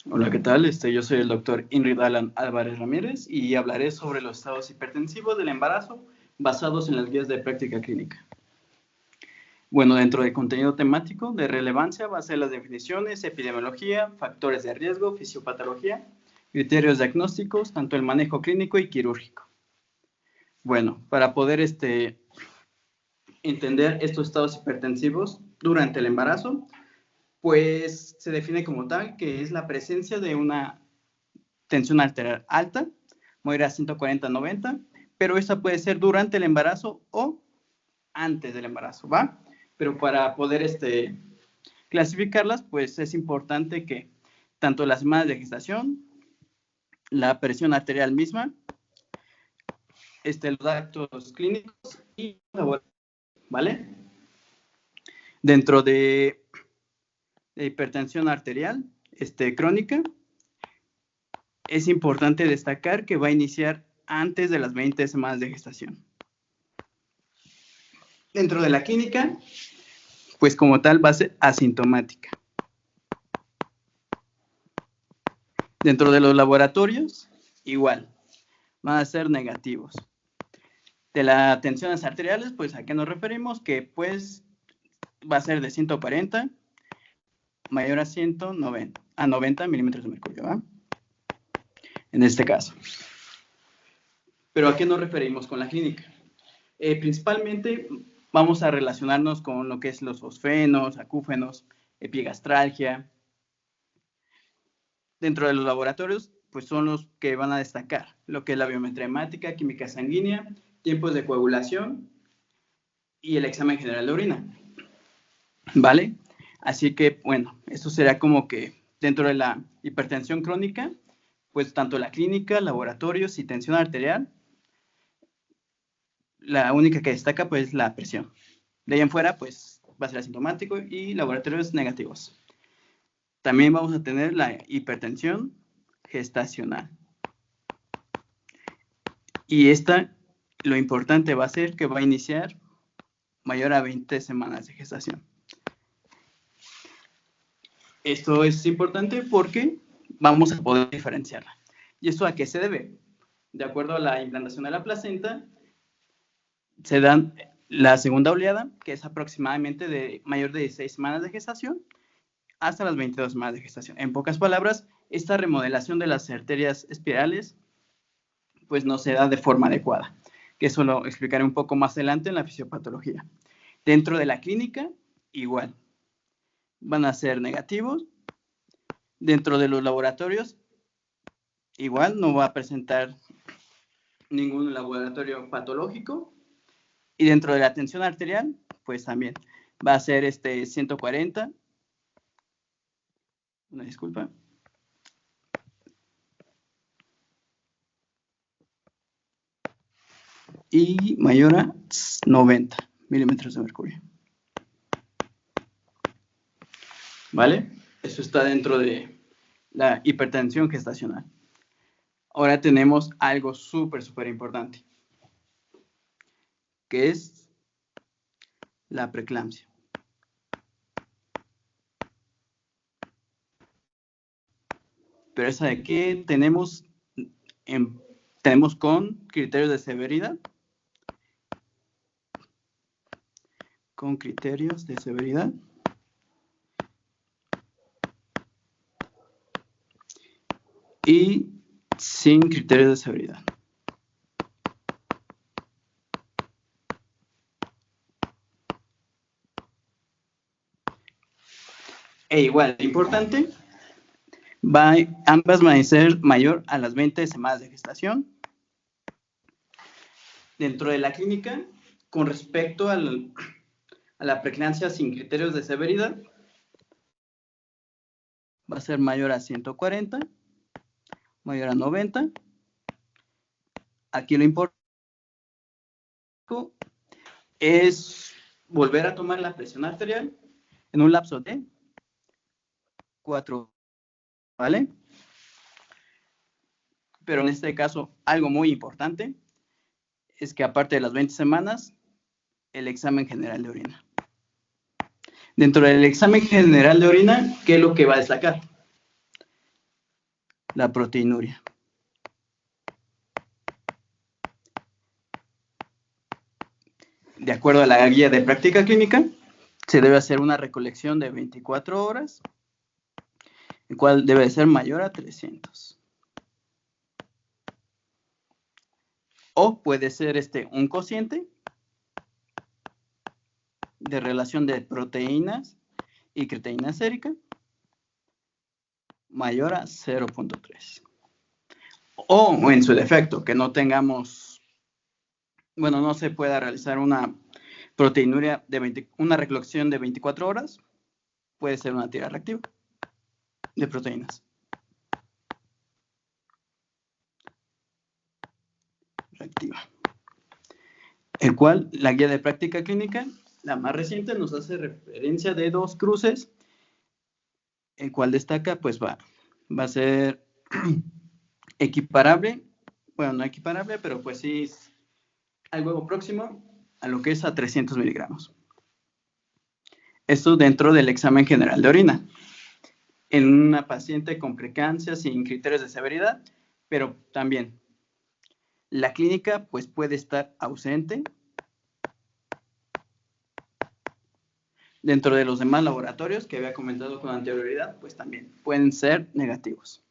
Hola, ¿qué tal? Yo soy el doctor Ingrid Alan Álvarez Ramírez y hablaré sobre los estados hipertensivos del embarazo basados en las guías de práctica clínica. Bueno, dentro del contenido temático de relevancia va a ser las definiciones, epidemiología, factores de riesgo, fisiopatología, criterios diagnósticos, tanto el manejo clínico y quirúrgico. Bueno, para poder entender estos estados hipertensivos durante el embarazo, pues se define como tal que es la presencia de una tensión arterial alta, mover a 140-90, pero esta puede ser durante el embarazo o antes del embarazo, ¿va? Pero para poder clasificarlas, pues es importante que tanto las semanas de gestación, la presión arterial misma, los datos clínicos y ¿vale? Dentro de hipertensión arterial crónica, es importante destacar que va a iniciar antes de las 20 semanas de gestación. Dentro de la clínica, pues como tal va a ser asintomática. Dentro de los laboratorios, igual, van a ser negativos. De las tensiones arteriales, pues a qué nos referimos, que pues va a ser de 140 mayor a 190, a 90 milímetros de mercurio, ¿va? En este caso. Pero ¿a qué nos referimos con la clínica? Principalmente vamos a relacionarnos con lo que es los fosfenos, acúfenos, epigastralgia. Dentro de los laboratorios, pues son los que van a destacar lo que es la biometría hemática, química sanguínea, tiempos de coagulación y el examen general de orina. ¿Vale? Así que, bueno, esto será como que dentro de la hipertensión crónica, pues tanto la clínica, laboratorios y tensión arterial, la única que destaca pues la presión. De ahí en fuera, pues va a ser asintomático y laboratorios negativos. También vamos a tener la hipertensión gestacional. Y lo importante va a ser que va a iniciar mayor a 20 semanas de gestación. Esto es importante porque vamos a poder diferenciarla. ¿Y esto a qué se debe? De acuerdo a la implantación de la placenta, se dan la segunda oleada, que es aproximadamente de mayor de 16 semanas de gestación, hasta las 22 semanas de gestación. En pocas palabras, esta remodelación de las arterias espirales pues no se da de forma adecuada, que eso lo explicaré un poco más adelante en la fisiopatología. Dentro de la clínica, igual, van a ser negativos. Dentro de los laboratorios, igual, no va a presentar ningún laboratorio patológico. Y dentro de la tensión arterial, pues también va a ser 140. Una disculpa. Y mayor a 90 milímetros de mercurio. ¿Vale? Eso está dentro de la hipertensión gestacional. Ahora tenemos algo súper importante, que es la preeclampsia. Pero esa de qué tenemos con criterios de severidad. Con criterios de severidad. Y sin criterios de severidad. E igual, importante, ambas van a ser mayor a las 20 semanas de gestación. Dentro de la clínica, con respecto a la preeclampsia sin criterios de severidad, va a ser mayor a 140, mayor a 90. Aquí lo importante es volver a tomar la presión arterial en un lapso de 4, ¿vale? Pero en este caso, algo muy importante es que aparte de las 20 semanas, el examen general de orina. Dentro del examen general de orina, ¿qué es lo que va a destacar? la proteinuria. De acuerdo a la guía de práctica clínica, se debe hacer una recolección de 24 horas, el cual debe ser mayor a 300. O puede ser un cociente de relación de proteínas y creatinina sérica mayor a 0.3. O en su defecto, que no tengamos, bueno, no se pueda realizar una proteinuria una recolección de 24 horas, puede ser una tira reactiva de proteínas. Reactiva. El cual, la guía de práctica clínica, la más reciente, nos hace referencia de 2 cruces, el cual destaca, pues va a ser equiparable, bueno, no equiparable, pero pues sí es algo próximo a lo que es a 300 miligramos. Esto dentro del examen general de orina. En una paciente con preeclampsia sin criterios de severidad, pero también la clínica pues puede estar ausente. Dentro de los demás laboratorios que había comentado con anterioridad, pues también pueden ser negativos.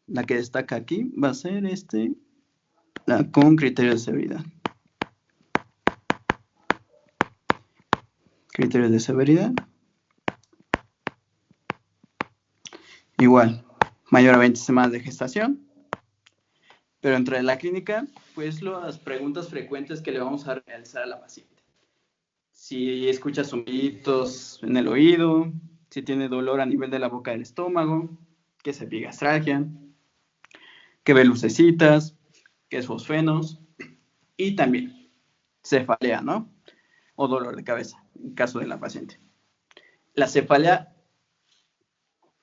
La que destaca aquí va a ser la con criterios de severidad. Criterios de severidad. Igual, mayor a 20 semanas de gestación. Pero entre la clínica, pues las preguntas frecuentes que le vamos a realizar a la paciente. Si escucha zumbiditos en el oído, si tiene dolor a nivel de la boca del estómago, que es epigastralgia, que ve lucecitas, que es fosfenos y también cefalea, ¿no? O dolor de cabeza, en caso de la paciente. La cefalea,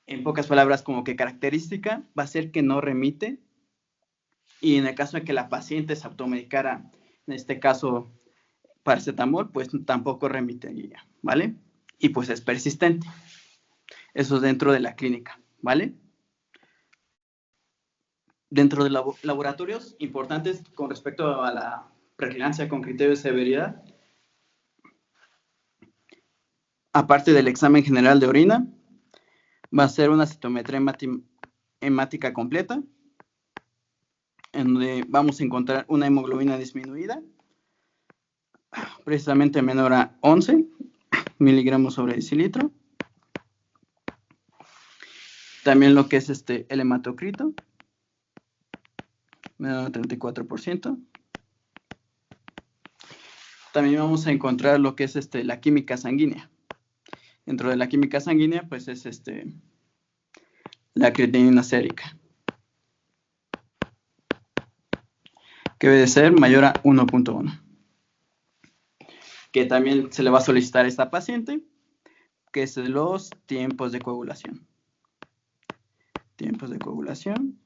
en pocas palabras, como que característica, va a ser que no remite, y en el caso de que la paciente se automedicara, en este caso paracetamol, pues tampoco remitiría, ¿vale? Y pues es persistente. Eso es dentro de la clínica, ¿vale? Dentro de laboratorios importantes con respecto a la preeclampsia con criterio de severidad, aparte del examen general de orina, va a ser una citometría hemática completa, en donde vamos a encontrar una hemoglobina disminuida, precisamente menor a 11 miligramos sobre decilitro. También lo que es el hematocrito, menor a 34%. También vamos a encontrar lo que es la química sanguínea. Dentro de la química sanguínea, pues es la creatinina sérica, que debe de ser mayor a 1.1. Que también se le va a solicitar a esta paciente, que es los tiempos de coagulación. Tiempos de coagulación.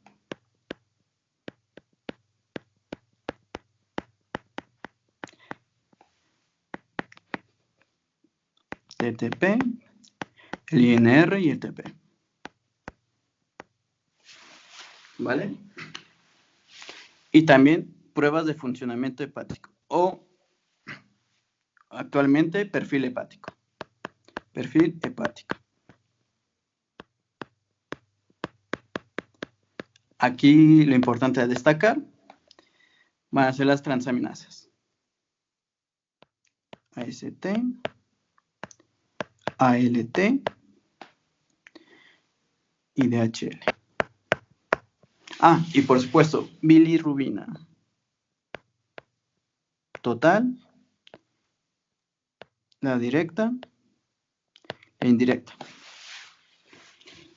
TTP, el INR y el TP. ¿Vale? Y también pruebas de funcionamiento hepático o actualmente perfil hepático. Perfil hepático. Aquí lo importante a destacar van a ser las transaminasas. AST, ALT y DHL. Y por supuesto, bilirrubina. Total, la directa e indirecta.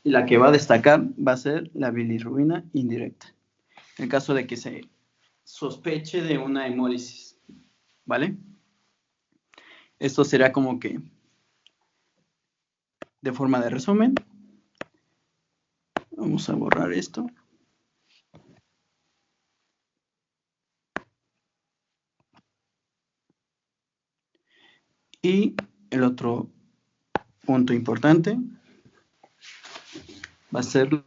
Y la que va a destacar va a ser la bilirrubina indirecta. En el caso de que se sospeche de una hemólisis, ¿vale? Esto será como que de forma de resumen. Vamos a borrar esto. Y el otro punto importante va a ser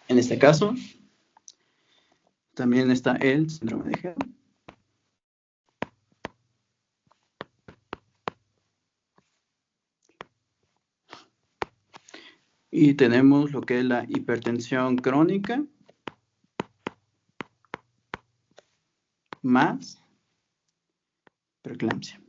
en este caso también está el síndrome de Gerd. Y tenemos lo que es la hipertensión crónica más preeclampsia.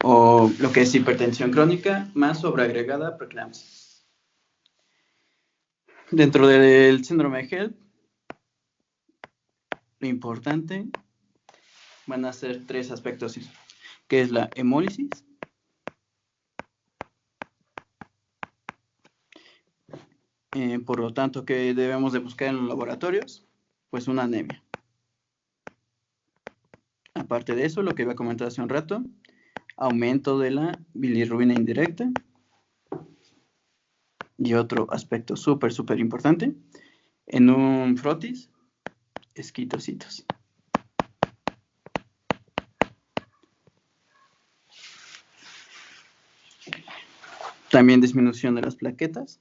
O lo que es hipertensión crónica más sobreagregada preeclampsia. Dentro del síndrome de HELLP, lo importante van a ser 3 aspectos, que es la hemólisis, por lo tanto, ¿qué debemos de buscar en los laboratorios? Pues una anemia. Aparte de eso, lo que iba a comentar hace un rato, aumento de la bilirrubina indirecta. Y otro aspecto súper importante, en un frotis, esquitocitos. También disminución de las plaquetas.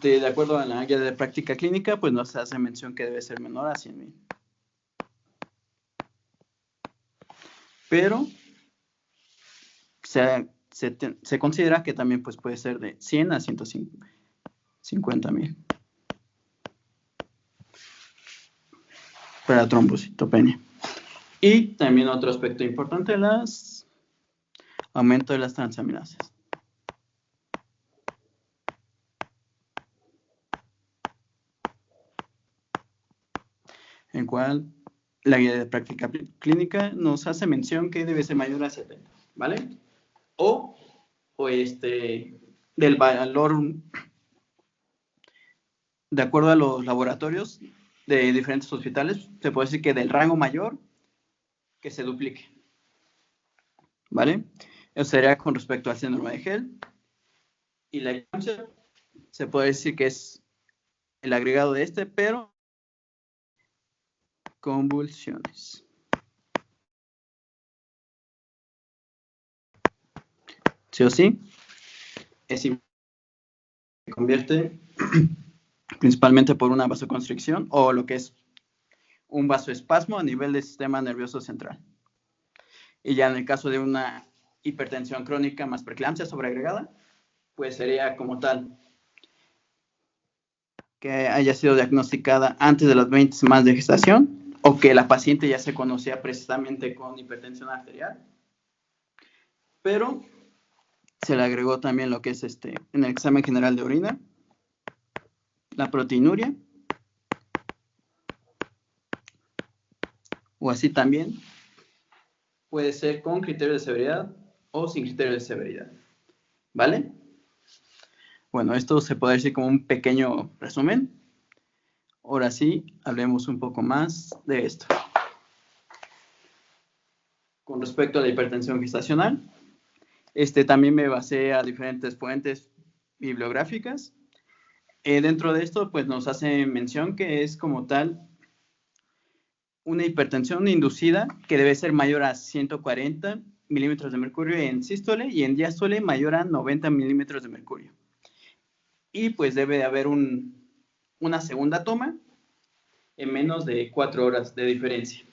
De acuerdo a la guía de práctica clínica, pues nos hace mención que debe ser menor a 100,000. Pero se considera que también pues, puede ser de 100 a 150,000 para trombocitopenia. Y también otro aspecto importante, aumento de las transaminasas. En cual la guía de práctica clínica nos hace mención que debe ser mayor a 70, ¿vale? O del valor, de acuerdo a los laboratorios de diferentes hospitales, se puede decir que del rango mayor que se duplique, ¿vale? Eso sería con respecto al síndrome de HELLP. Y la eclampsia se puede decir que es el agregado de pero convulsiones. Sí o sí, se convierte principalmente por una vasoconstricción o lo que es un vasoespasmo a nivel del sistema nervioso central. Y ya en el caso de una hipertensión crónica más preeclampsia sobreagregada, pues sería como tal que haya sido diagnosticada antes de las 20 semanas de gestación o que la paciente ya se conocía precisamente con hipertensión arterial, pero se le agregó también lo que es en el examen general de orina, la proteinuria, o así también puede ser con criterio de severidad o sin criterio de severidad, ¿vale? Bueno, esto se puede decir como un pequeño resumen. Ahora sí, hablemos un poco más de esto. Con respecto a la hipertensión gestacional, también me basé a diferentes fuentes bibliográficas. Dentro de esto, pues nos hace mención que es como tal una hipertensión inducida que debe ser mayor a 140 milímetros de mercurio en sístole y en diástole mayor a 90 milímetros de mercurio. Y pues debe de haber una segunda toma en menos de 4 horas de diferencia.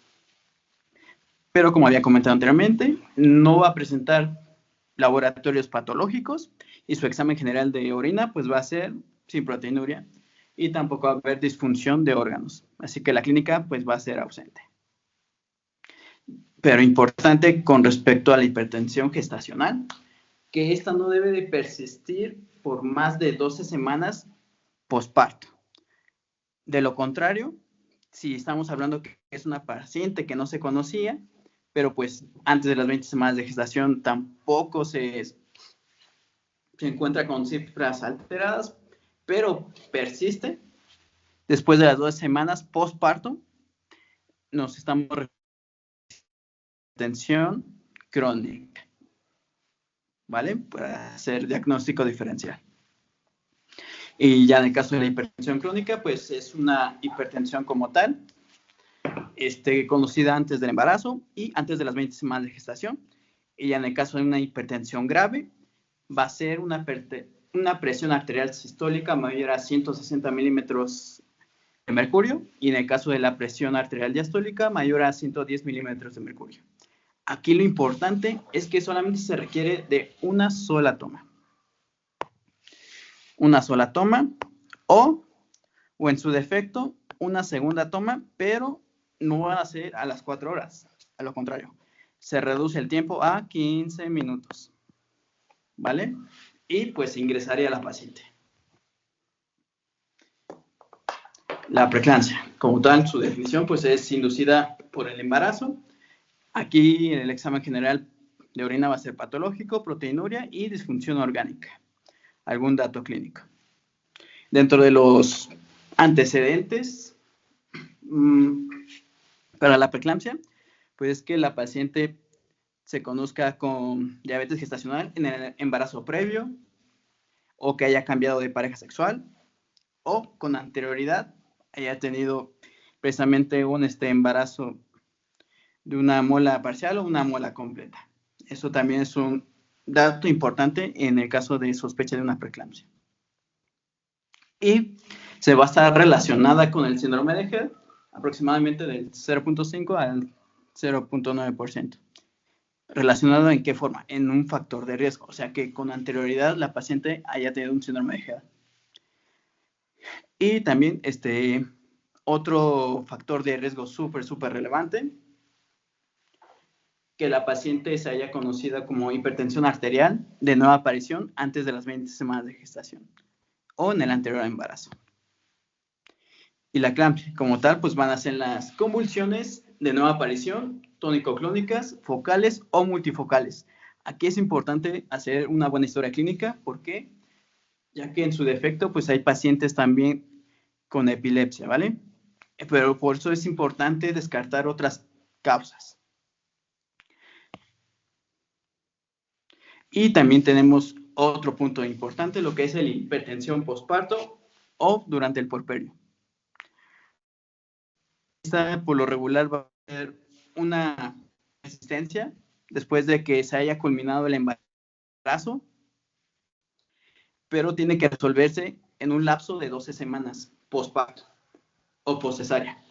Pero como había comentado anteriormente, no va a presentar laboratorios patológicos y su examen general de orina pues va a ser sin proteinuria y tampoco va a haber disfunción de órganos. Así que la clínica pues va a ser ausente. Pero importante con respecto a la hipertensión gestacional, que esta no debe de persistir por más de 12 semanas posparto. De lo contrario, si estamos hablando que es una paciente que no se conocía, pero pues antes de las 20 semanas de gestación tampoco se encuentra con cifras alteradas, pero persiste, Después de las 12 semanas postparto, nos estamos refiriendo a hipertensión crónica, ¿vale? Para hacer diagnóstico diferencial. Y ya en el caso de la hipertensión crónica, pues es una hipertensión como tal, conocida antes del embarazo y antes de las 20 semanas de gestación. Y ya en el caso de una hipertensión grave, va a ser una presión arterial sistólica mayor a 160 milímetros de mercurio, y en el caso de la presión arterial diastólica mayor a 110 milímetros de mercurio. Aquí lo importante es que solamente se requiere de una sola toma. Una sola toma o en su defecto, una segunda toma, pero no va a ser a las 4 horas. A lo contrario, se reduce el tiempo a 15 minutos. ¿Vale? Y pues ingresaría a la paciente. La preeclampsia, como tal, su definición pues es inducida por el embarazo. Aquí en el examen general de orina va a ser patológico, proteinuria y disfunción orgánica. Algún dato clínico. Dentro de los antecedentes para la preeclampsia, pues es que la paciente se conozca con diabetes gestacional en el embarazo previo, o que haya cambiado de pareja sexual, o con anterioridad haya tenido precisamente un embarazo de una muela parcial o una muela completa. Eso también es un dato importante en el caso de sospecha de una preeclampsia. Y se va a estar relacionada con el síndrome de Held aproximadamente del 0.5 al 0.9%. ¿Relacionado en qué forma? En un factor de riesgo, o sea que con anterioridad la paciente haya tenido un síndrome de Held. Y también otro factor de riesgo súper relevante, que la paciente se haya conocida como hipertensión arterial de nueva aparición antes de las 20 semanas de gestación o en el anterior embarazo. Y la eclampsia, como tal, pues van a ser las convulsiones de nueva aparición, tónico-clónicas, focales o multifocales. Aquí es importante hacer una buena historia clínica, ¿por qué? Ya que en su defecto, pues hay pacientes también con epilepsia, ¿vale? Pero por eso es importante descartar otras causas. Y también tenemos otro punto importante, lo que es la hipertensión postparto o durante el puerperio. Esta por lo regular va a ser una resistencia después de que se haya culminado el embarazo, pero tiene que resolverse en un lapso de 12 semanas postparto o postcesárea.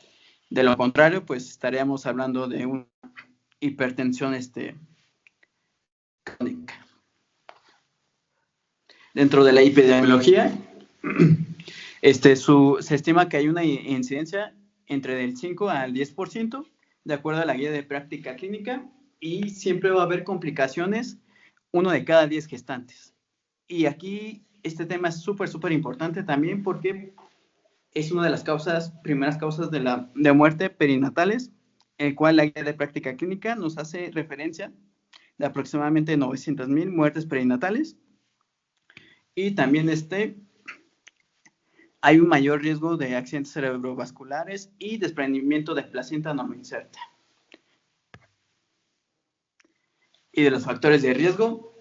De lo contrario, pues estaríamos hablando de una hipertensión crónica. Dentro de la epidemiología, se estima que hay una incidencia entre del 5 al 10%, de acuerdo a la guía de práctica clínica, y siempre va a haber complicaciones, 1 de cada 10 gestantes. Y aquí este tema es súper importante también porque es una de las primeras causas de muerte perinatales, el cual la guía de práctica clínica nos hace referencia de aproximadamente 900,000 muertes perinatales. Y también hay un mayor riesgo de accidentes cerebrovasculares y desprendimiento de placenta no inserta. Y de los factores de riesgo,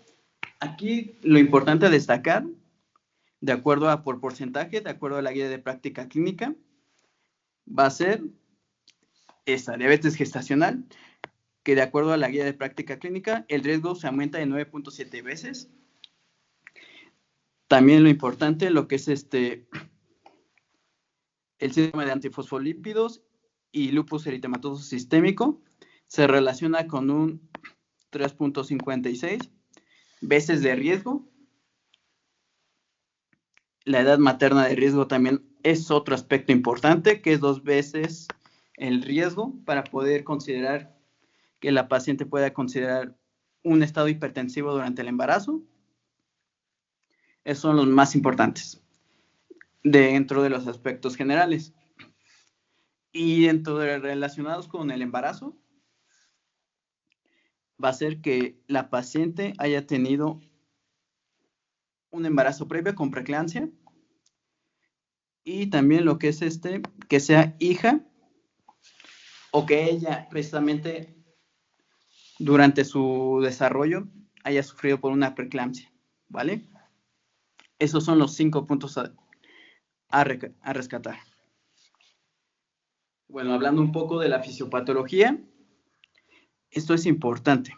aquí lo importante a destacar, de acuerdo por porcentaje, de acuerdo a la guía de práctica clínica, va a ser esta diabetes gestacional, que de acuerdo a la guía de práctica clínica, el riesgo se aumenta de 9.7 veces. También lo importante, lo que es el síndrome de antifosfolípidos y lupus eritematoso sistémico, se relaciona con un 3.56 veces de riesgo. La edad materna de riesgo también es otro aspecto importante, que es 2 veces el riesgo para poder considerar que la paciente pueda considerar un estado hipertensivo durante el embarazo. Esos son los más importantes dentro de los aspectos generales. Y dentro de relacionados con el embarazo, va a ser que la paciente haya tenido un embarazo previo con preeclampsia, y también lo que es que sea hija o que ella precisamente durante su desarrollo haya sufrido por una preeclampsia, ¿vale? Esos son los 5 puntos a rescatar. Bueno, hablando un poco de la fisiopatología, esto es importante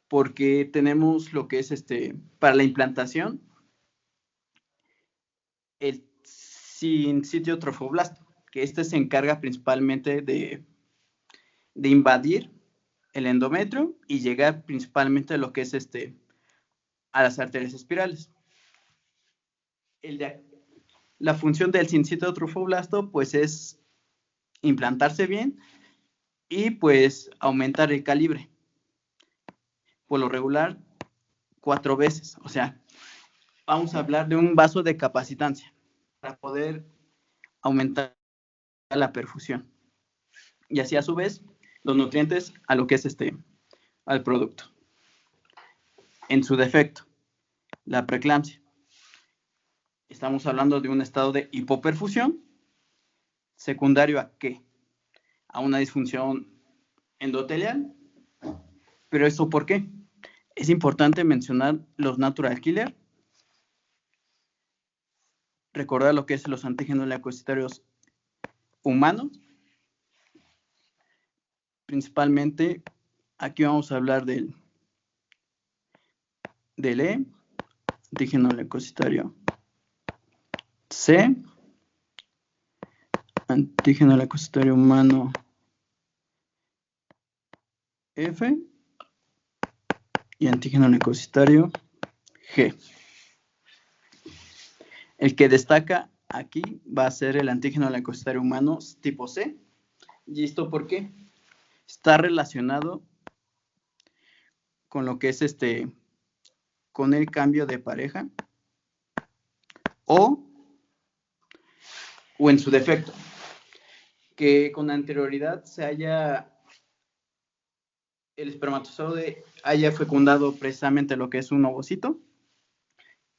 porque tenemos lo que es para la implantación, el sincitio trofoblasto, que se encarga principalmente de invadir el endometrio y llegar principalmente a lo que es a las arterias espirales. La función del sincitio trofoblasto pues es implantarse bien y pues aumentar el calibre. Por lo regular, 4 veces. O sea, vamos a hablar de un vaso de capacitancia para poder aumentar la perfusión. Y así a su vez, los nutrientes a lo que es al producto. En su defecto, la preeclampsia. Estamos hablando de un estado de hipoperfusión, secundario ¿a qué? A una disfunción endotelial. ¿Pero eso por qué? Es importante mencionar los natural killer, recordar lo que es los antígenos leucocitarios humanos. Principalmente, aquí vamos a hablar del E, antígeno leucocitario C, antígeno leucocitario humano F y antígeno leucocitario G. El que destaca aquí va a ser el antígeno leucocitario humano tipo C. ¿Y esto por qué? Está relacionado con lo que es con el cambio de pareja o en su defecto, que con anterioridad el espermatozoide haya fecundado precisamente lo que es un ovocito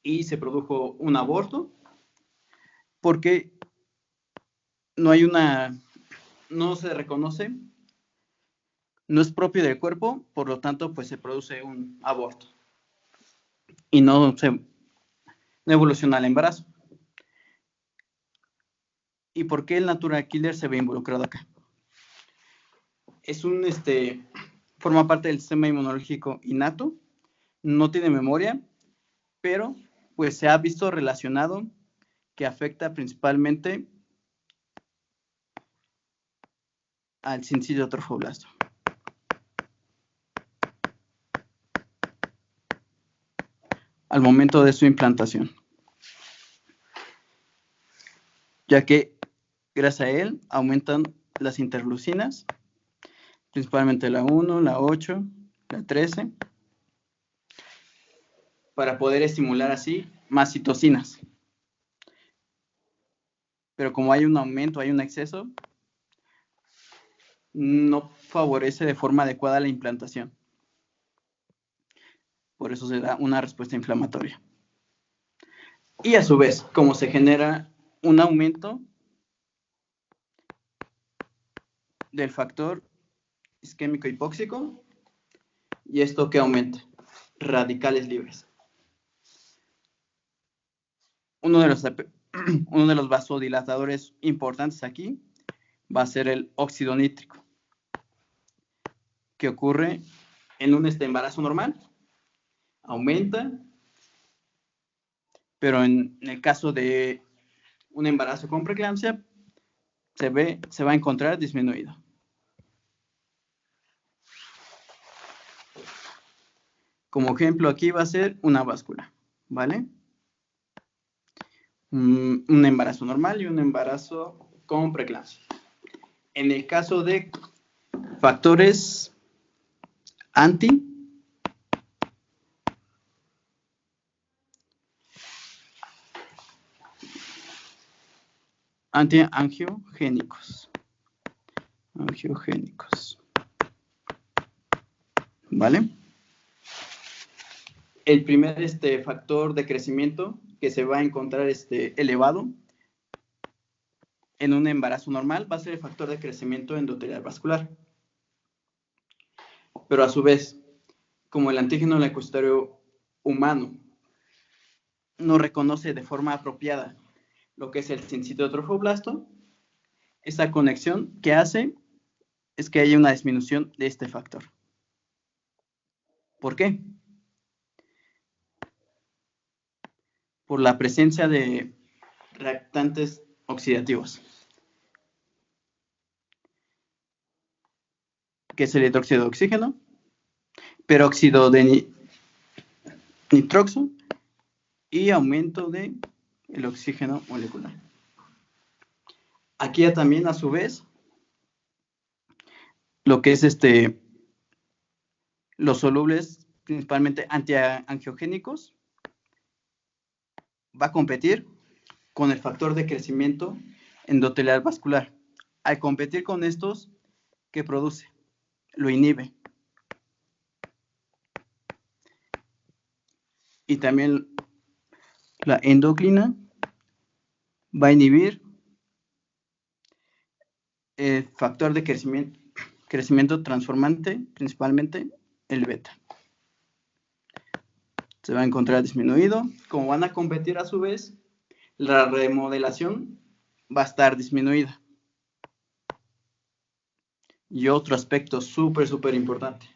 y se produjo un aborto porque no se reconoce, no es propio del cuerpo, por lo tanto pues se produce un aborto y no evoluciona el embarazo. ¿Y por qué el natural killer se ve involucrado acá? Es forma parte del sistema inmunológico innato, no tiene memoria, pero pues se ha visto relacionado que afecta principalmente al sincitio trofoblasto. Al momento de su implantación, ya que gracias a él aumentan las interleucinas, principalmente la 1, la 8, la 13, para poder estimular así más citocinas. Pero como hay un aumento, hay un exceso, no favorece de forma adecuada la implantación. Por eso se da una respuesta inflamatoria. Y a su vez, como se genera un aumento del factor isquémico hipóxico, y esto que aumenta, radicales libres. Uno de los vasodilatadores importantes aquí va a ser el óxido nítrico, que ocurre en un embarazo normal, aumenta, pero en el caso de un embarazo con preeclampsia, se va a encontrar disminuido. Como ejemplo aquí va a ser una báscula, ¿vale? Un embarazo normal y un embarazo con preeclampsia. En el caso de factores antiangiogénicos. ¿Vale? El primer factor de crecimiento que se va a encontrar elevado en un embarazo normal va a ser el factor de crecimiento endotelial vascular. Pero a su vez, como el antígeno leucocitario humano no reconoce de forma apropiada lo que es el sincito trofoblasto, esa conexión que hace es que haya una disminución de este factor. ¿Por qué? Por la presencia de reactantes oxidativos, que es el hidróxido de oxígeno, peróxido de nitroxo y aumento de el oxígeno molecular. Aquí ya también a su vez lo que es los solubles principalmente antiangiogénicos va a competir con el factor de crecimiento endotelial vascular. Al competir con estos, ¿qué produce? Lo inhibe. Y también la endocrina va a inhibir el factor de crecimiento transformante, principalmente el beta. Se va a encontrar disminuido. Como van a competir a su vez, la remodelación va a estar disminuida. Y otro aspecto súper importante,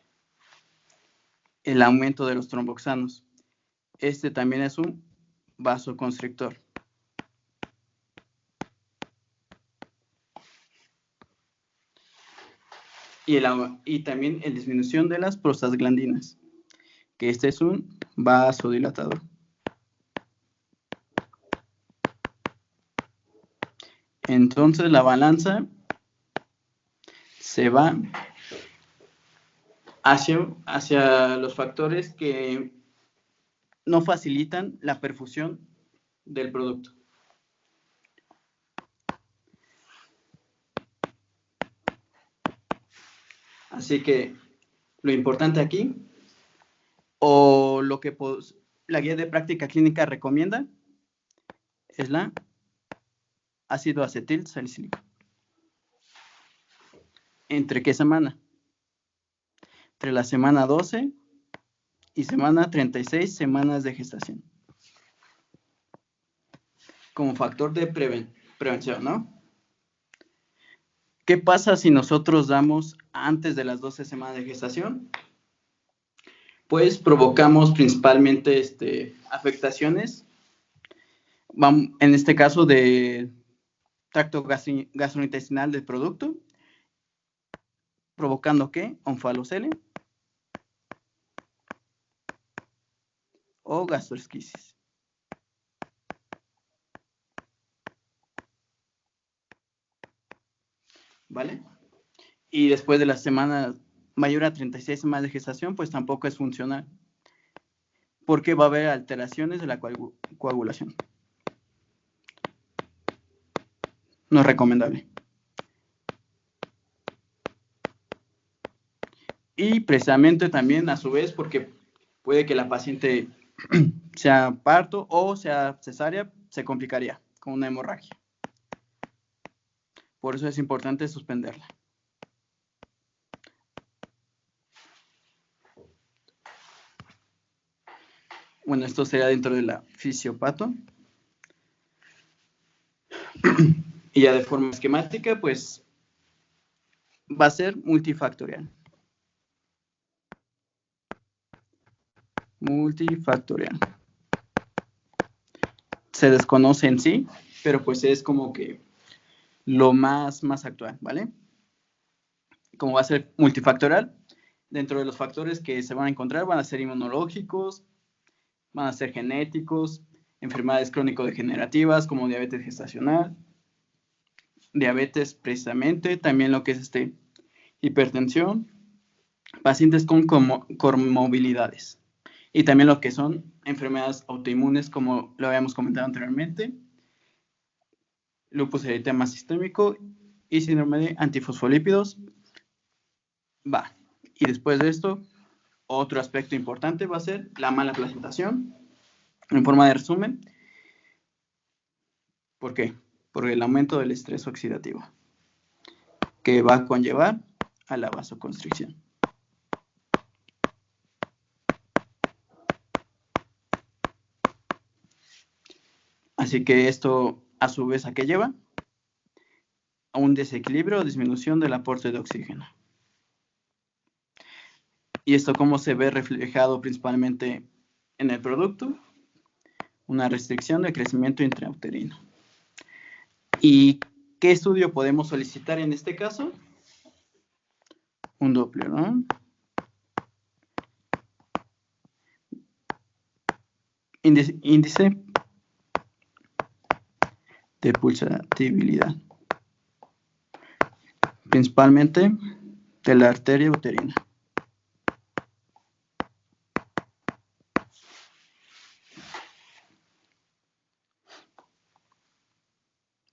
el aumento de los tromboxanos. Este también es un vasoconstrictor. Y también la disminución de las prostaglandinas, que este es un vasodilatador. Entonces la balanza se va hacia los factores que no facilitan la perfusión del producto. Así que lo importante aquí, o lo que la guía de práctica clínica recomienda, es la ácido acetil salicílico. ¿Entre qué semana? Entre la semana 12 y semana 36 semanas de gestación. Como factor de prevención, ¿no? ¿Qué pasa si nosotros damos antes de las 12 semanas de gestación? Pues provocamos principalmente afectaciones, en este caso del tracto gastrointestinal del producto, provocando ¿qué? Onfalocele o gastroesquisis. ¿Vale? Y después de la semana mayor a 36 semanas de gestación, pues tampoco es funcional, porque va a haber alteraciones de la coagulación. No es recomendable. Y precisamente también a su vez, porque puede que la paciente sea parto o sea cesárea, se complicaría con una hemorragia. Por eso es importante suspenderla. Bueno, esto sería dentro de la fisiopato. Y ya de forma esquemática, pues va a ser multifactorial. Multifactorial. Se desconoce en sí, pero pues es como que lo más actual, ¿vale? Como va a ser multifactorial, dentro de los factores que se van a encontrar van a ser inmunológicos, van a ser genéticos, enfermedades crónico-degenerativas como diabetes gestacional, diabetes precisamente, también lo que es hipertensión, pacientes con comorbilidades y también lo que son enfermedades autoinmunes como lo habíamos comentado anteriormente, lupus eritema sistémico y síndrome de antifosfolípidos. Y después de esto, otro aspecto importante va a ser la mala placentación. En forma de resumen, ¿por qué? por el aumento del estrés oxidativo, que va a conllevar a la vasoconstricción. Así que esto, a su vez, ¿a qué lleva? A un desequilibrio o disminución del aporte de oxígeno. ¿Y esto cómo se ve reflejado principalmente en el producto? Una restricción del crecimiento intrauterino. ¿Y qué estudio podemos solicitar en este caso? Un Doppler, ¿no? Índice de pulsatividad, principalmente de la arteria uterina.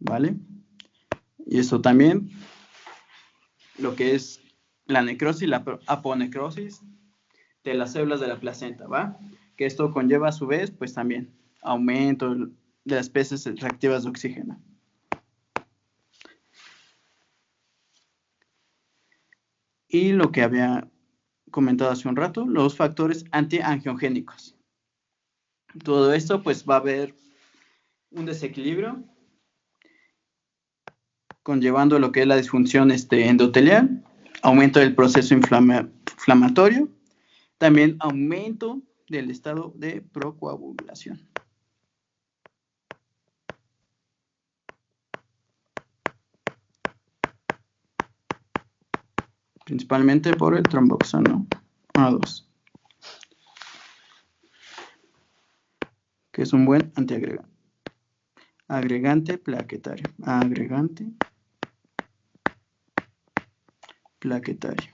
¿Vale? Y eso también, lo que es la necrosis, la aponecrosis de las células de la placenta, ¿va? Que esto conlleva a su vez, pues también, aumento de las especies reactivas de oxígeno. Y lo que había comentado hace un rato, los factores antiangiogénicos. Todo esto, pues va a haber un desequilibrio conllevando lo que es la disfunción endotelial, aumento del proceso inflamatorio, también aumento del estado de procoagulación. Principalmente por el tromboxano A2, que es un buen antiagregante. Agregante plaquetario. Agregante plaquetario.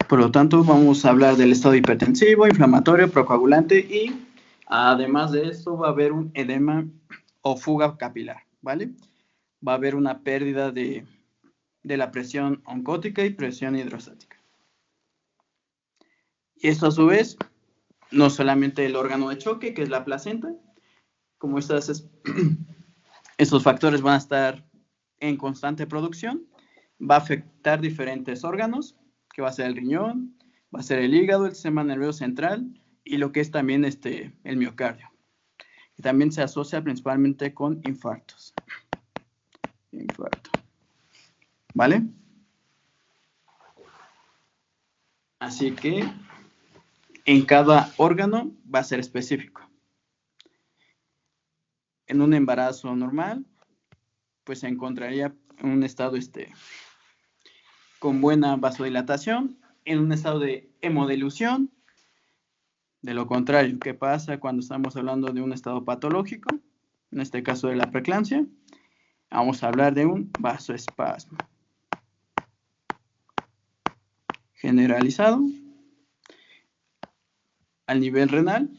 Por lo tanto, vamos a hablar del estado hipertensivo, inflamatorio, procoagulante y además de esto va a haber un edema o fuga capilar, ¿vale? Va a haber una pérdida de la presión oncótica y presión hidrostática. Y esto a su vez, no solamente el órgano de choque, que es la placenta, como estos factores van a estar en constante producción, va a afectar diferentes órganos, que va a ser el riñón, va a ser el hígado, el sistema nervioso central y lo que es también el miocardio. Y también se asocia principalmente con infartos. Infarto. ¿Vale? Así que en cada órgano va a ser específico. En un embarazo normal, pues se encontraría en un estado con buena vasodilatación, en un estado de hemodilución. De lo contrario, ¿qué pasa cuando estamos hablando de un estado patológico? En este caso de la preeclampsia, vamos a hablar de un vasoespasmo generalizado al nivel renal,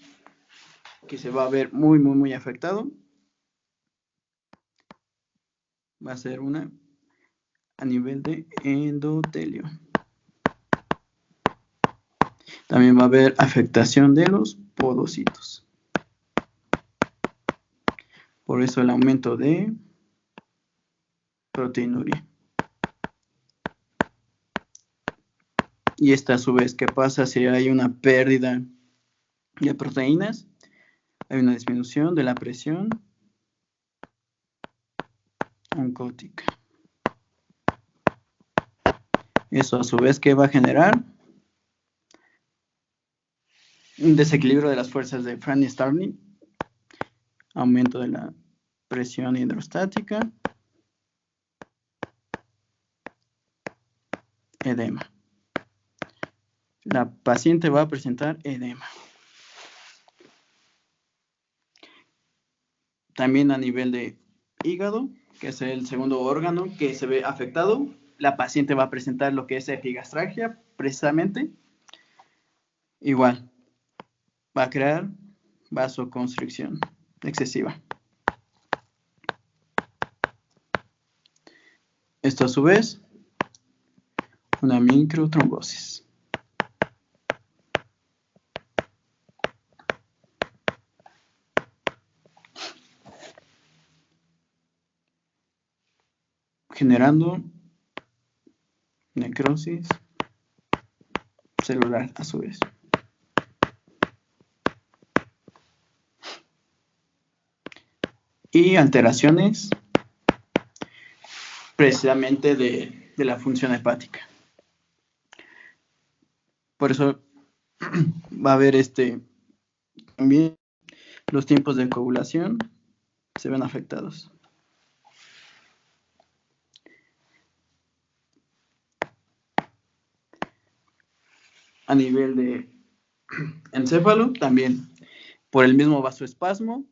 que se va a ver muy, muy, muy afectado. Va a ser a nivel de endotelio. También va a haber afectación de los podocitos. Por eso el aumento de proteinuria. Y esta a su vez, ¿qué pasa si hay una pérdida de proteínas? Hay una disminución de la presión oncótica. Eso a su vez, ¿qué va a generar? Un desequilibrio de las fuerzas de Franny-Starling, aumento de la presión hidrostática, edema. La paciente va a presentar edema. También a nivel de hígado, que es el segundo órgano que se ve afectado, la paciente va a presentar lo que es epigastralgia, precisamente. Igual, va a crear vasoconstricción excesiva. Esto a su vez, una microtrombosis. generando necrosis celular a su vez. Y alteraciones precisamente de la función hepática. Por eso va a haber también los tiempos de coagulación se ven afectados. A nivel de encéfalo, también por el mismo vasoespasmo,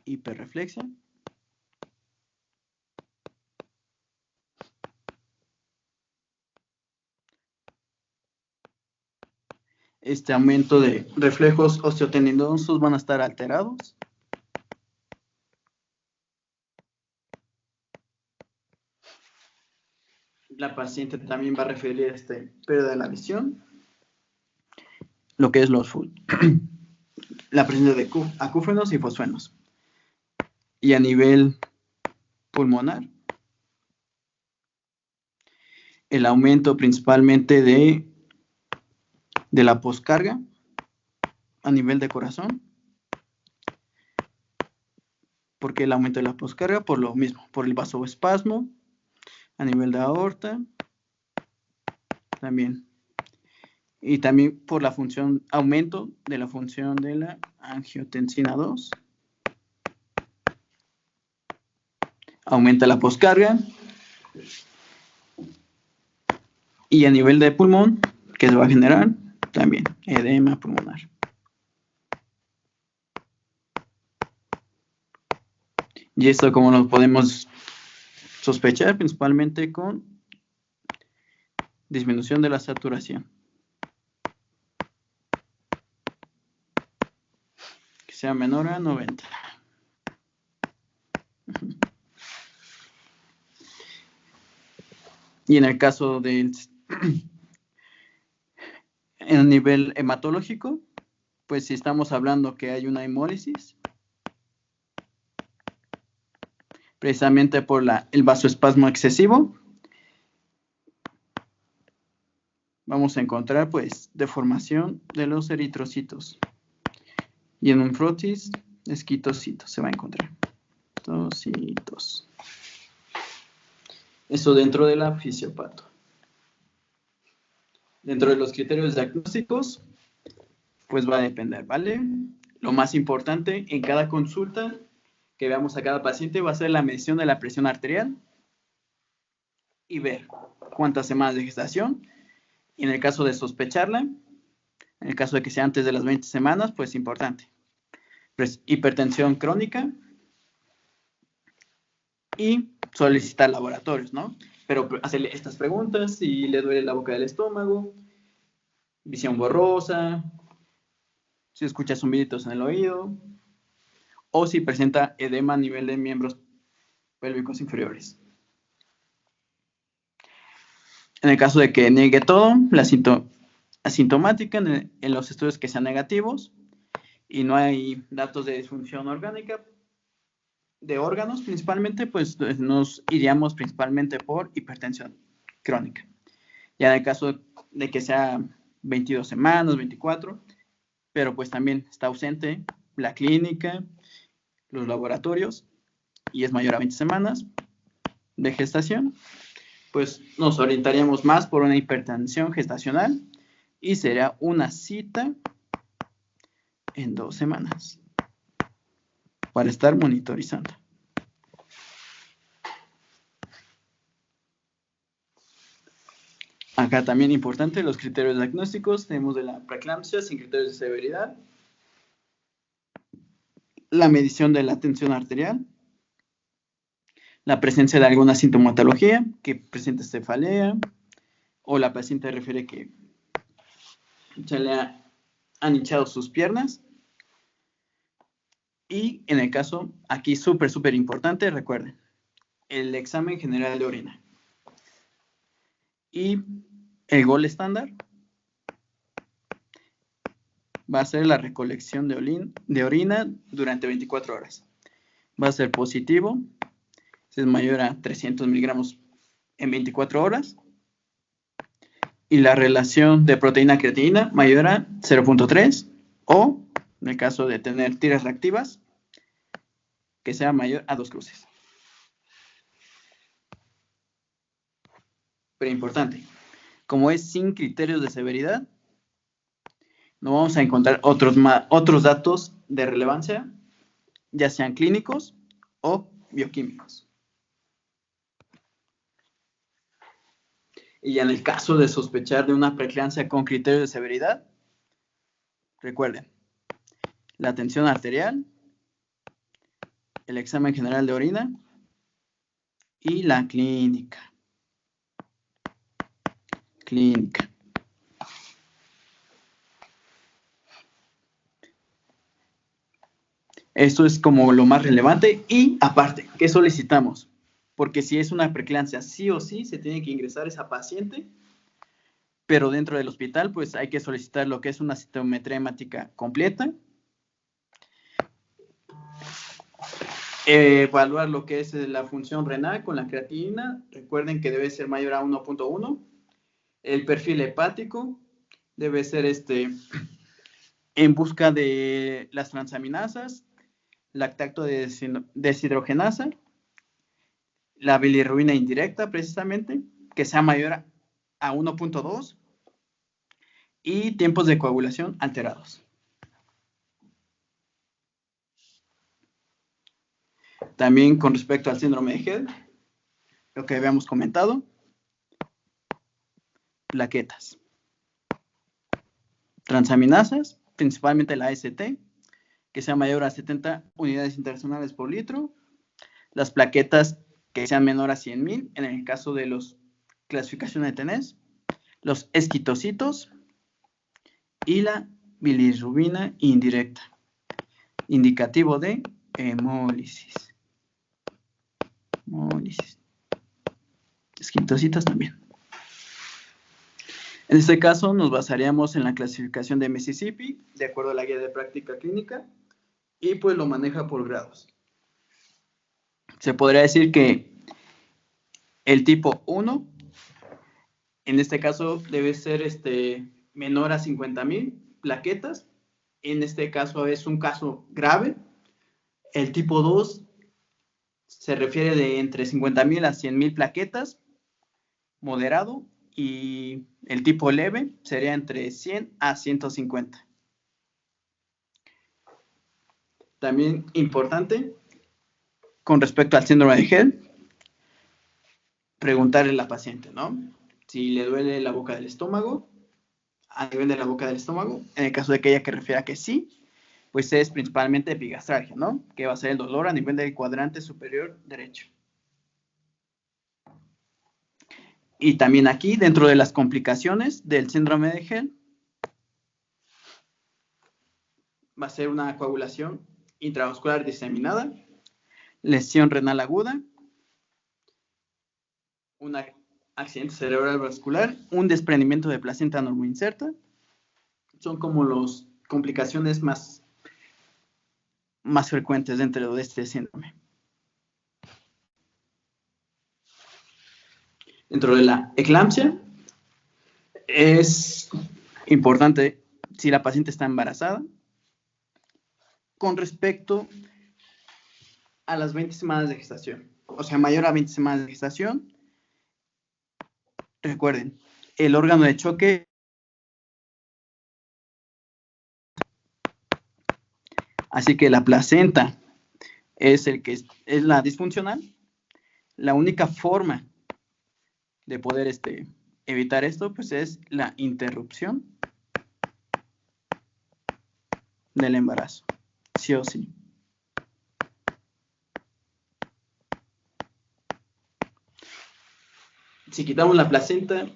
hiperreflexia, este aumento de reflejos osteotendinosos van a estar alterados. La paciente también va a referir pérdida de la visión, lo que es la presencia de acúfenos y fosfenos. Y a nivel pulmonar, el aumento principalmente de la poscarga a nivel de corazón. ¿Por qué el aumento de la poscarga? Por lo mismo, por el vasoespasmo a nivel de aorta también. Y también por la aumento de la función de la angiotensina 2. Aumenta la poscarga. Y a nivel de pulmón, ¿qué se va a generar? También edema pulmonar. Y esto, como lo podemos sospechar, principalmente con disminución de la saturación. Que sea menor a 90. Y en el caso en el nivel hematológico, pues si estamos hablando que hay una hemólisis, precisamente por el vasoespasmo excesivo, vamos a encontrar pues deformación de los eritrocitos. Y en un frotis, esquitocitos se va a encontrar. Esquitocitos. Eso dentro de la fisiopato. Dentro de los criterios diagnósticos, pues va a depender, ¿vale? Lo más importante en cada consulta que veamos a cada paciente va a ser la medición de la presión arterial y ver cuántas semanas de gestación. Y en el caso de sospecharla, en el caso de que sea antes de las 20 semanas, pues importante. Pues, hipertensión crónica y solicitar laboratorios, ¿no? Pero hacerle estas preguntas: si le duele la boca del estómago, visión borrosa, si escucha zumbiditos en el oído, o si presenta edema a nivel de miembros pélvicos inferiores. En el caso de que niegue todo, la asintomática en los estudios que sean negativos y no hay datos de disfunción orgánica de órganos principalmente, pues nos iríamos principalmente por hipertensión crónica. Ya en el caso de que sea 22 semanas, 24, pero pues también está ausente la clínica, los laboratorios, y es mayor a 20 semanas de gestación, pues nos orientaríamos más por una hipertensión gestacional y sería una cita en 2 semanas para estar monitorizando. Acá también importante los criterios diagnósticos. Tenemos de la preeclampsia sin criterios de severidad, la medición de la tensión arterial, la presencia de alguna sintomatología que presente cefalea o la paciente refiere que se le han hinchado sus piernas. Y en el caso, aquí súper importante, recuerden, el examen general de orina. Y el gol estándar va a ser la recolección de orina durante 24 horas. Va a ser positivo Si es mayor a 300 miligramos en 24 horas. Y la relación de proteína-creatinina mayor a 0.3 o, en el caso de tener tiras reactivas, que sea mayor a 2 cruces. Pero importante, como es sin criterios de severidad, no vamos a encontrar otros datos de relevancia, ya sean clínicos o bioquímicos. Y en el caso de sospechar de una preeclampsia con criterios de severidad, recuerden, la tensión arterial, el examen general de orina y la clínica. Esto es como lo más relevante. Y aparte, ¿qué solicitamos? Porque si es una preeclampsia, sí o sí se tiene que ingresar esa paciente, pero dentro del hospital pues hay que solicitar lo que es una citometría hemática completa, evaluar lo que es la función renal con la creatinina, recuerden que debe ser mayor a 1.1, el perfil hepático debe ser en busca de las transaminasas, lactato de deshidrogenasa, la bilirrubina indirecta precisamente, que sea mayor a 1.2 y tiempos de coagulación alterados. También con respecto al síndrome de Head, lo que habíamos comentado, plaquetas, transaminasas, principalmente la AST, que sea mayor a 70 unidades internacionales por litro, las plaquetas que sean menor a 100.000, en el caso de los clasificación de TENES, los esquitocitos y la bilirrubina indirecta, indicativo de hemólisis. Esquitocitos también. En este caso nos basaríamos en la clasificación de Mississippi, de acuerdo a la guía de práctica clínica, y pues lo maneja por grados. Se podría decir que el tipo 1, en este caso debe ser menor a 50.000 plaquetas. En este caso es un caso grave. El tipo 2 se refiere de entre 50.000 a 100.000 plaquetas, moderado, y el tipo leve sería entre 100 a 150. También importante, con respecto al síndrome de Head, preguntarle a la paciente, ¿no? Si le duele la boca del estómago, a nivel de la boca del estómago, en el caso de que ella que refiera que sí, pues es principalmente epigastralgia, ¿no? Que va a ser el dolor a nivel del cuadrante superior derecho. Y también aquí, dentro de las complicaciones del síndrome de Head, va a ser una coagulación intravascular diseminada, lesión renal aguda, un accidente cerebral vascular, un desprendimiento de placenta normoinserta. Son como las complicaciones más frecuentes dentro de este síndrome. Dentro de la eclampsia, es importante si la paciente está embarazada, con respecto a las 20 semanas de gestación, o sea, mayor a 20 semanas de gestación. Recuerden, el órgano de choque, así que la placenta es es la disfuncional. La única forma de poder evitar esto, pues es la interrupción del embarazo, sí o sí. Si quitamos la placenta,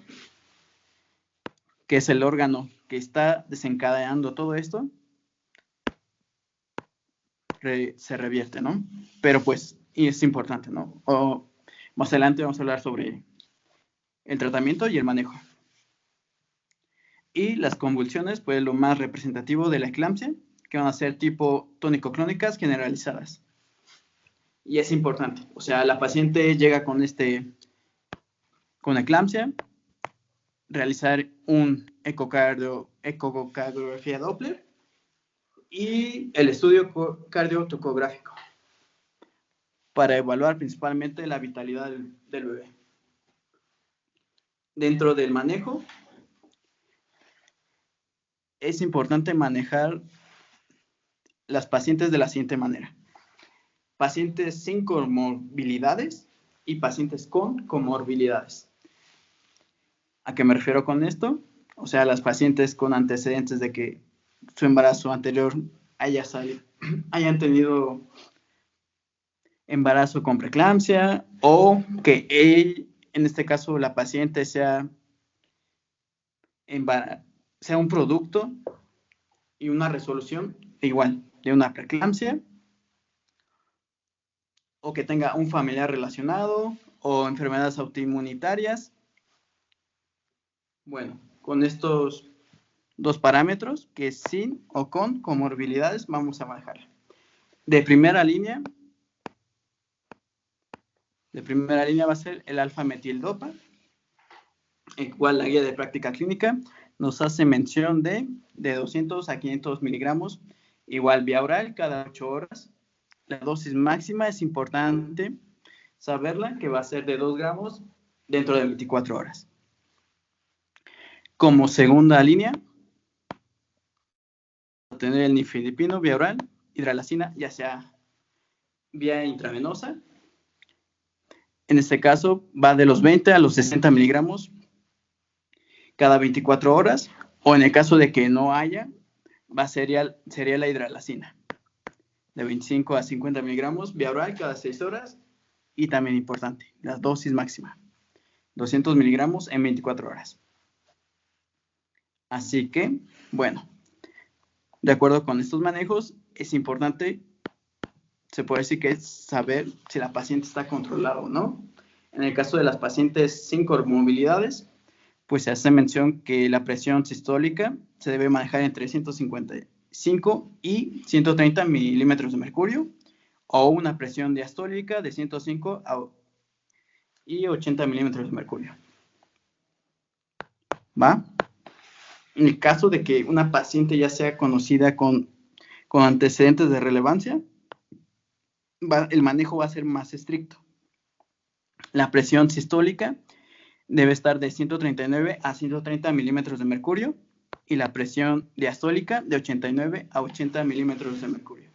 que es el órgano que está desencadenando todo esto, se revierte, ¿no? Pero pues, y es importante, ¿no? Más adelante vamos a hablar sobre el tratamiento y el manejo. Y las convulsiones, pues lo más representativo de la eclampsia, que van a ser tipo tónico-clónicas generalizadas. Y es importante, o sea, la paciente llega con eclampsia, realizar un ecocardiografía Doppler y el estudio cardiotocográfico para evaluar principalmente la vitalidad del bebé. Dentro del manejo, es importante manejar las pacientes de la siguiente manera: pacientes sin comorbilidades y pacientes con comorbilidades. ¿A qué me refiero con esto? O sea, las pacientes con antecedentes de que su embarazo anterior hayan tenido embarazo con preeclampsia, o que en este caso la paciente sea un producto y una resolución igual de una preeclampsia, o que tenga un familiar relacionado o enfermedades autoinmunitarias. Bueno, con estos dos parámetros, que sin o con comorbilidades, vamos a manejar. De primera línea va a ser el alfa-metildopa, el cual la guía de práctica clínica nos hace mención de 200 a 500 miligramos, igual vía oral, cada 8 horas. La dosis máxima es importante saberla, que va a ser de 2 gramos dentro de 24 horas. Como segunda línea, tener el nifedipino vía oral, hidralazina, ya sea vía intravenosa. En este caso va de los 20 a los 60 miligramos cada 24 horas, o en el caso de que no haya, sería la hidralazina de 25 a 50 miligramos vía oral cada 6 horas. Y también importante, la dosis máxima, 200 miligramos en 24 horas. Así que, bueno, de acuerdo con estos manejos, es importante, se puede decir que es saber si la paciente está controlada o no. En el caso de las pacientes sin comorbilidades, pues se hace mención que la presión sistólica se debe manejar entre 155 y 130 milímetros de mercurio, o una presión diastólica de 105 y 80 milímetros de mercurio. ¿Va? En el caso de que una paciente ya sea conocida con antecedentes de relevancia, el manejo va a ser más estricto. La presión sistólica debe estar de 139 a 130 milímetros de mercurio, y la presión diastólica de 89 a 80 milímetros de mercurio.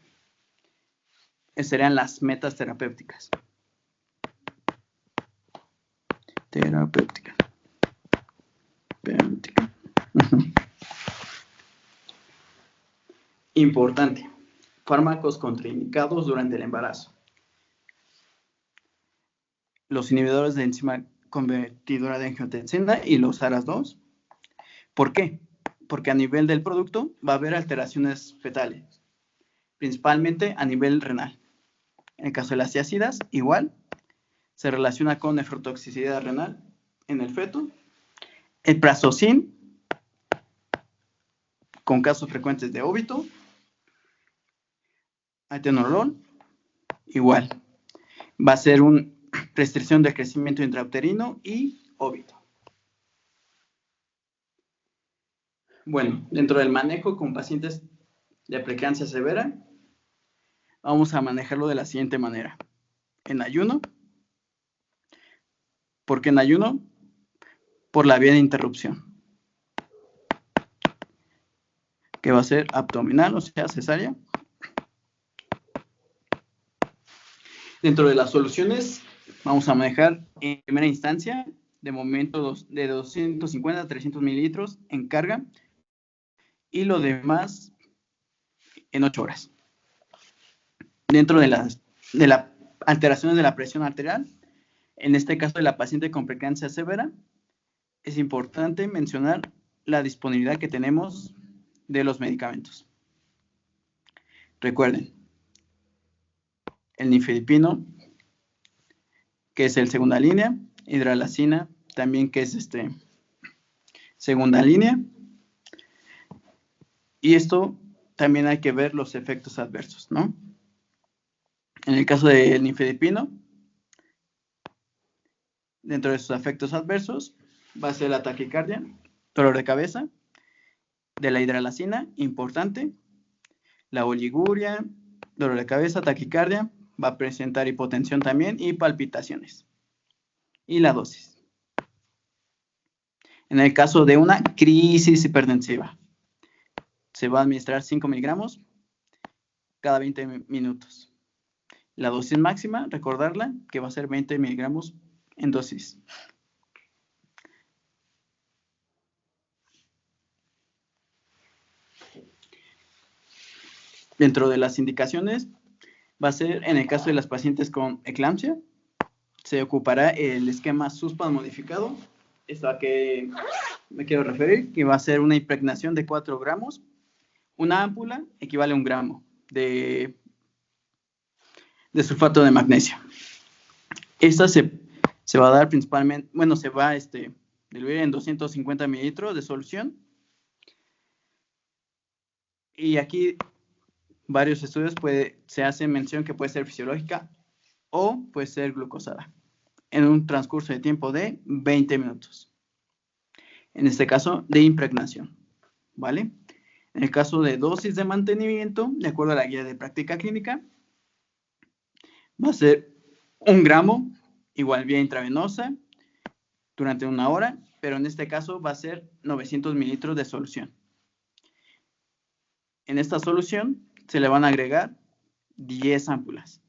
Esas serían las metas terapéuticas. Importante: fármacos contraindicados durante el embarazo. Los inhibidores de enzima convertidora de angiotensina y los ARAS2. ¿Por qué? Porque a nivel del producto va a haber alteraciones fetales, principalmente a nivel renal. En el caso de las tiazidas, igual, se relaciona con nefrotoxicidad renal en el feto. El prazosin, con casos frecuentes de óbito. Atenolol, igual, va a ser una restricción del crecimiento intrauterino y óbito. Bueno, dentro del manejo con pacientes de preeclampsia severa, vamos a manejarlo de la siguiente manera: en ayuno. ¿Por qué en ayuno? Por la vía de interrupción, que va a ser abdominal, o sea, cesárea. Dentro de las soluciones, vamos a manejar en primera instancia, de momento, de 250 a 300 mililitros en carga, y lo demás en 8 horas. Dentro de las alteraciones de la presión arterial, en este caso de la paciente con preeclampsia severa, es importante mencionar la disponibilidad que tenemos de los medicamentos. Recuerden, el nifedipino, que es el segunda línea, hidralazina, también que es segunda línea, y esto también hay que ver los efectos adversos, ¿no? En el caso del nifedipino, dentro de sus efectos adversos, va a ser la taquicardia, dolor de cabeza, de la hidralacina, importante, la oliguria, dolor de cabeza, taquicardia, va a presentar hipotensión también y palpitaciones. Y la dosis. En el caso de una crisis hipertensiva, se va a administrar 5 miligramos cada 20 minutos. La dosis máxima, recordarla, que va a ser 20 miligramos en dosis. Dentro de las indicaciones, va a ser en el caso de las pacientes con eclampsia, se ocupará el esquema SUSPAN modificado. Esto a que me quiero referir, que va a ser una impregnación de 4 gramos. Una ámpula equivale a 1 gramo de sulfato de magnesio. Esta se va a dar principalmente, bueno, se va a diluir en 250 mililitros de solución. Y aquí varios estudios se hace mención que puede ser fisiológica o puede ser glucosada en un transcurso de tiempo de 20 minutos. En este caso, de impregnación, ¿vale? En el caso de dosis de mantenimiento, de acuerdo a la guía de práctica clínica, va a ser 1 gramo, igual vía intravenosa, durante 1 hora, pero en este caso va a ser 900 mililitros de solución. En esta solución se le van a agregar 10 ámpulas.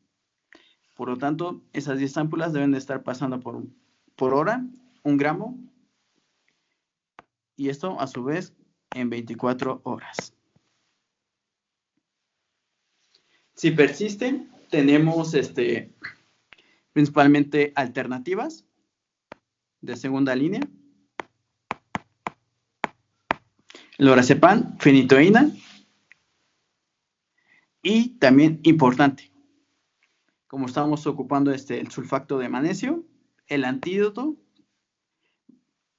Por lo tanto, esas 10 ámpulas deben de estar pasando por hora, 1 gramo, y esto a su vez en 24 horas. Si persiste, tenemos principalmente alternativas de segunda línea. Lorazepam, fenitoína. Y también importante, como estamos ocupando el sulfato de magnesio, el antídoto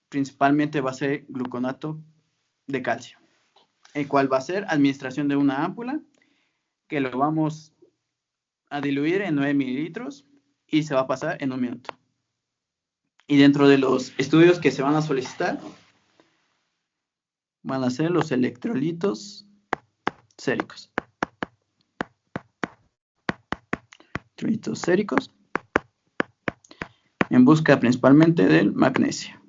principalmente va a ser gluconato de calcio, el cual va a ser administración de una ámpula, que lo vamos a diluir en 9 mililitros y se va a pasar en 1 minuto. Y dentro de los estudios que se van a solicitar, van a ser los electrolitos séricos. Electrolitos séricos, en busca principalmente del magnesio.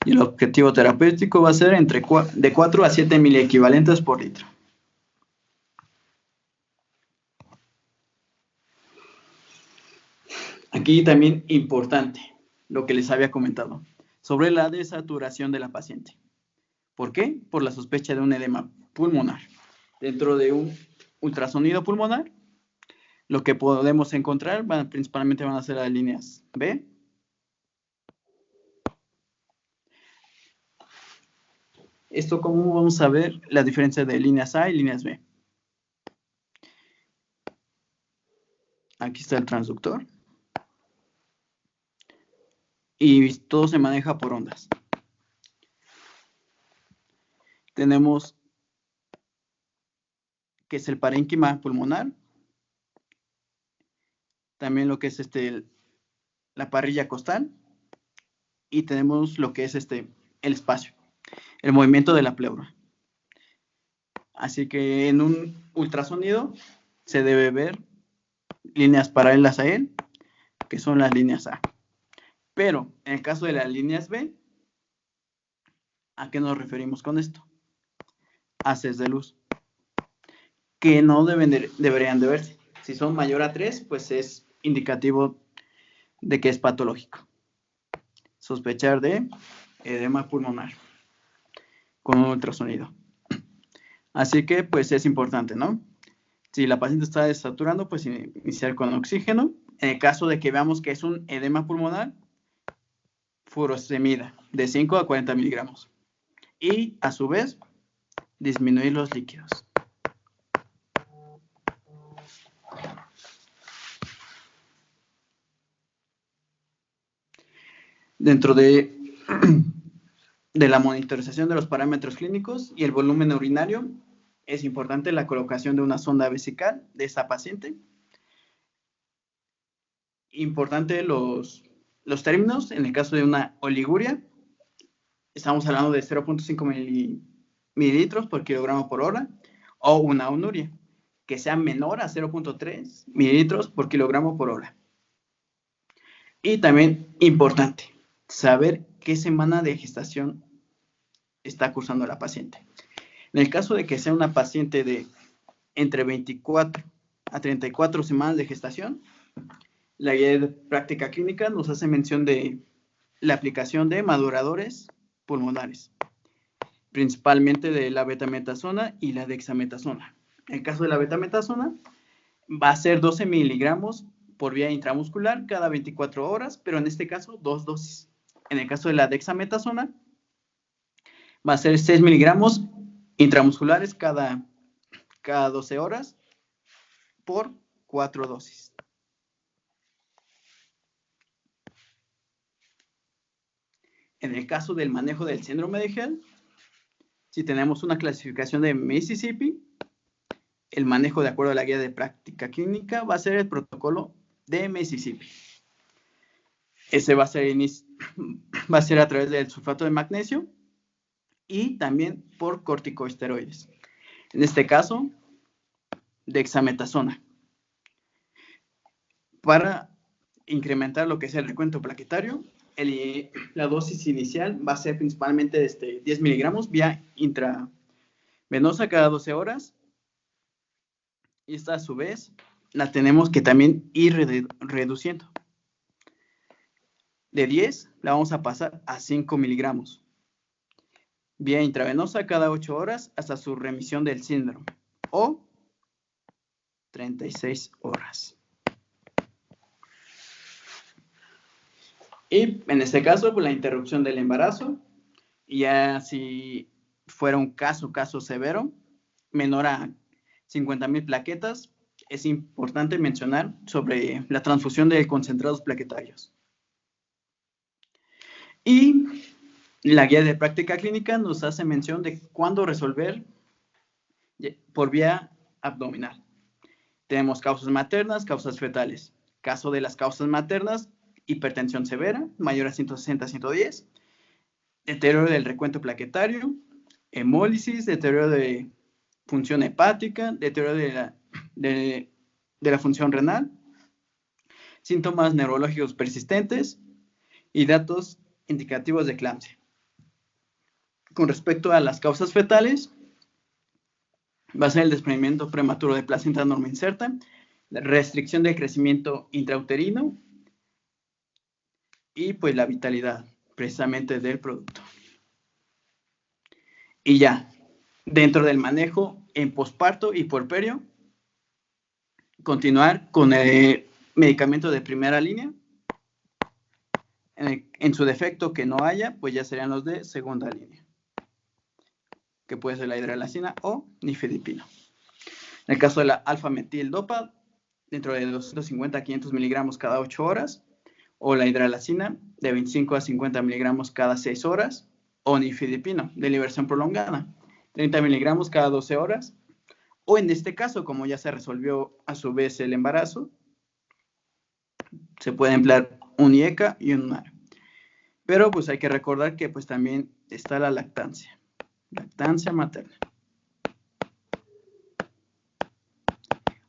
Y el objetivo terapéutico va a ser de 4 a 7 miliequivalentes por litro. Aquí también importante, lo que les había comentado, sobre la desaturación de la paciente. ¿Por qué? Por la sospecha de un edema pulmonar. Dentro de un ultrasonido pulmonar, lo que podemos encontrar principalmente van a ser las líneas B. Esto, ¿cómo vamos a ver la diferencia de líneas A y líneas B? Aquí está el transductor. Y todo se maneja por ondas. Tenemos que es el parénquima pulmonar. También lo que es la parrilla costal. Y tenemos lo que es el espacio, el movimiento de la pleura. Así que en un ultrasonido se debe ver líneas paralelas a él, que son las líneas A. Pero en el caso de las líneas B, ¿a qué nos referimos con esto? Haces de luz, que no deberían de verse. Si son mayor a 3, pues es indicativo de que es patológico. Sospechar de edema pulmonar con un ultrasonido. Así que pues es importante, ¿no? Si la paciente está desaturando, pues iniciar con oxígeno. En el caso de que veamos que es un edema pulmonar, furosemida de 5 a 40 miligramos. Y a su vez, disminuir los líquidos. Dentro de la monitorización de los parámetros clínicos y el volumen urinario, es importante la colocación de una sonda vesical de esta paciente. Importante los términos, en el caso de una oliguria, estamos hablando de 0.5 mililitros por kilogramo por hora, o una onuria, que sea menor a 0.3 mililitros por kilogramo por hora. Y también importante, saber qué semana de gestación está cursando la paciente. En el caso de que sea una paciente de entre 24 a 34 semanas de gestación, la guía de práctica clínica nos hace mención de la aplicación de maduradores pulmonares, principalmente de la betametasona y la dexametasona. En el caso de la betametasona, va a ser 12 miligramos por vía intramuscular cada 24 horas, pero en este caso 2 dosis. En el caso de la dexametasona, va a ser 6 miligramos intramusculares cada 12 horas por 4 dosis. En el caso del manejo del síndrome de Hell, si tenemos una clasificación de Mississippi, el manejo de acuerdo a la guía de práctica clínica va a ser el protocolo de Mississippi. Ese va a ser a través del sulfato de magnesio y también por corticosteroides. En este caso, dexametasona. Para incrementar lo que es el recuento plaquetario, la dosis inicial va a ser principalmente de 10 miligramos vía intravenosa cada 12 horas. Y esta a su vez la tenemos que también ir reduciendo. De 10 la vamos a pasar a 5 miligramos vía intravenosa cada 8 horas hasta su remisión del síndrome, o 36 horas. Y en este caso, pues la interrupción del embarazo, y ya si fuera un caso severo, menor a 50,000 plaquetas, es importante mencionar sobre la transfusión de concentrados plaquetarios. Y la guía de práctica clínica nos hace mención de cuándo resolver por vía abdominal. Tenemos causas maternas, causas fetales. Caso de las causas maternas, hipertensión severa, mayor a 160-110, deterioro del recuento plaquetario, hemólisis, deterioro de función hepática, deterioro de la función renal, síntomas neurológicos persistentes y datos indicativos de eclampsia. Con respecto a las causas fetales, va a ser el desprendimiento prematuro de placenta normoinserta, la restricción del crecimiento intrauterino y pues la vitalidad precisamente del producto. Y ya, dentro del manejo en posparto y puerperio, continuar con el medicamento de primera línea. En su defecto que no haya, pues ya serían los de segunda línea, que puede ser la hidralazina o nifedipino. En el caso de la alfa-metil-dopa, dentro de 250 a 500 miligramos cada 8 horas, o la hidralazina de 25 a 50 miligramos cada 6 horas, o nifedipino de liberación prolongada, 30 miligramos cada 12 horas, o en este caso, como ya se resolvió a su vez el embarazo, se puede emplear un IECA y un MAR. Pero pues hay que recordar que pues también está la lactancia materna.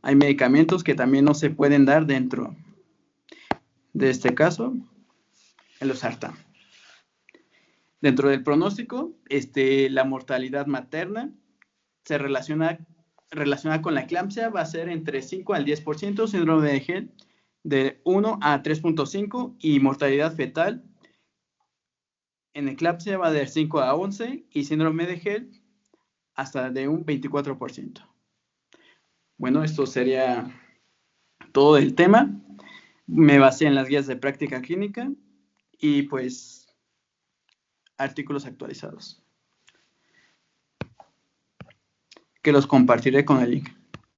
Hay medicamentos que también no se pueden dar dentro de este caso, el losartán. Dentro del pronóstico, la mortalidad materna se relaciona con la eclampsia, va a ser entre 5 al 10%, síndrome de Hell de 1 a 3.5 y mortalidad fetal en eclampsia va de 5 a 11 y síndrome de Hell hasta de un 24%. Bueno, esto sería todo el tema. Me basé en las guías de práctica clínica y pues artículos actualizados, que los compartiré con el link.